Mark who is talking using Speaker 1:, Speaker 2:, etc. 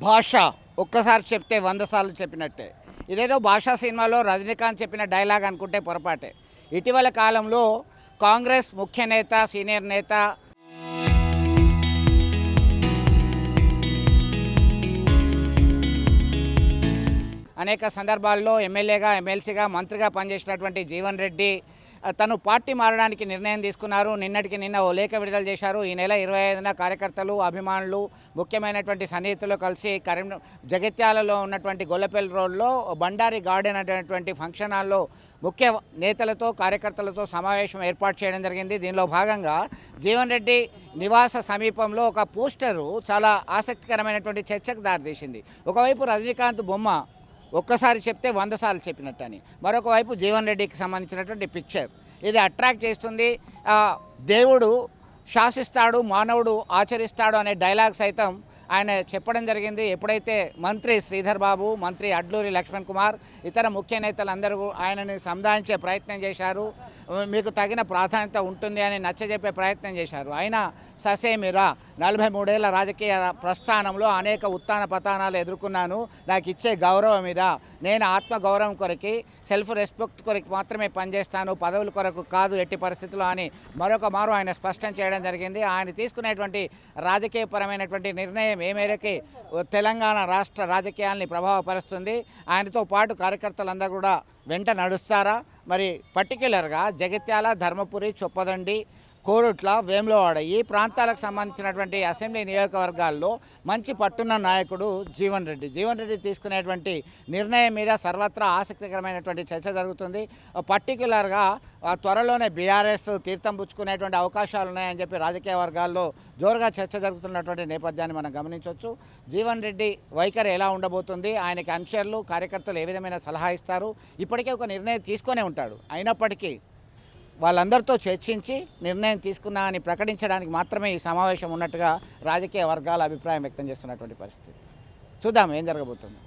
Speaker 1: భాష ఒక్కసారి చెప్తే 100 సార్లు చెప్పినట్టే. ఇదేదో భాషా సినిమాలో రజనీకాంత్ చెప్పిన డైలాగ్ అనుకుంటే పొరపాటే. ఇటీవల కాలంలో కాంగ్రెస్ ముఖ్య నేత, సీనియర్ నేత అనేక సందర్భాల్లో ఎమ్మెల్యేగా, ఎమ్మెల్సీగా, మంత్రిగా పనిచేసినటువంటి జీవన్ రెడ్డి తను పార్టీ మారడానికి నిర్ణయం తీసుకున్నారు. నిన్నటికి నిన్న ఓ లేఖ విడుదల చేశారు. ఈ నెల 25న కార్యకర్తలు, అభిమానులు, ముఖ్యమైనటువంటి సన్నిహితులు కలిసి జగిత్యాలలో ఉన్నటువంటి గొల్లపల్లి రోడ్లో బండారి గార్డెన్ అనేటువంటి ఫంక్షన్ హాల్లో ముఖ్య నేతలతో, కార్యకర్తలతో సమావేశం ఏర్పాటు చేయడం జరిగింది. దీనిలో భాగంగా జీవన్ రెడ్డి నివాస సమీపంలో ఒక పోస్టరు చాలా ఆసక్తికరమైనటువంటి చర్చకు దారితీసింది. ఒకవైపు రజనీకాంత్ బొమ్మ ఒక్కసారి చెప్తే 100 సార్లు చెప్పినట్టని, మరొక వైపు జీవన్ రెడ్డికి సంబంధించినటువంటి పిక్చర్ ఇది అట్రాక్ట్ చేస్తుంది. దేవుడు శాసిస్తాడు, మానవుడు ఆచరిస్తాడు అనే డైలాగ్ సైతం ఆయన చెప్పడం జరిగింది. ఎప్పుడైతే మంత్రి శ్రీధర్ బాబు, మంత్రి అడ్లూరి లక్ష్మణ్ కుమార్, ఇతర ముఖ్య నేతలందరూ ఆయనని సంధానించే ప్రయత్నం చేశారు. మీకు తగిన ప్రాధాన్యత ఉంటుంది అని నచ్చజెప్పే ప్రయత్నం చేశారు. అయినా ససేమిరా 43 ఏళ్ల రాజకీయ ప్రస్థానంలో అనేక ఉత్థాన పతానాలు ఎదుర్కొన్నాను. నాకు ఇచ్చే గౌరవం మీద నేను ఆత్మగౌరవం కొరకి, సెల్ఫ్ రెస్పెక్ట్ కొరకు మాత్రమే పనిచేస్తాను, పదవుల కొరకు కాదు ఎట్టి పరిస్థితుల్లో అని మరొక మారు ఆయన స్పష్టం చేయడం జరిగింది. ఆయన తీసుకునేటువంటి రాజకీయపరమైనటువంటి నిర్ణయం ఏ మేరకి తెలంగాణ రాష్ట్ర రాజకీయాల్ని ప్రభావపరుస్తుంది, ఆయనతో పాటు కార్యకర్తలందరూ కూడా వెంట నడుస్తారా? మరి పర్టిక్యులర్గా జగిత్యాల, ధర్మపురి, చొప్పదండి, కోరుట్ల, వేములవాడ ఈ ప్రాంతాలకు సంబంధించినటువంటి అసెంబ్లీ నియోజకవర్గాల్లో మంచి పట్టున్న నాయకుడు జీవన్ రెడ్డి. జీవన్ రెడ్డి తీసుకునేటువంటి నిర్ణయం మీద సర్వత్రా ఆసక్తికరమైనటువంటి చర్చ జరుగుతుంది. పర్టిక్యులర్గా త్వరలోనే బీఆర్ఎస్ తీర్థం పుచ్చుకునేటువంటి అవకాశాలు ఉన్నాయని చెప్పి రాజకీయ వర్గాల్లో జోరుగా చర్చ జరుగుతున్నటువంటి నేపథ్యాన్ని మనం గమనించవచ్చు. జీవన్ రెడ్డి వైఖరి ఎలా ఉండబోతుంది, ఆయనకి అనుచరులు, కార్యకర్తలు ఏ విధమైన సలహా ఇస్తారు, ఇప్పటికే ఒక నిర్ణయం తీసుకొనే ఉంటాడు. అయినప్పటికీ వాళ్ళందరితో చర్చించి నిర్ణయం తీసుకున్నా అని ప్రకటించడానికి మాత్రమే ఈ సమావేశం ఉన్నట్టుగా రాజకీయ వర్గాల అభిప్రాయం వ్యక్తం చేస్తున్నటువంటి పరిస్థితి. చూద్దాం ఏం జరగబోతుంది.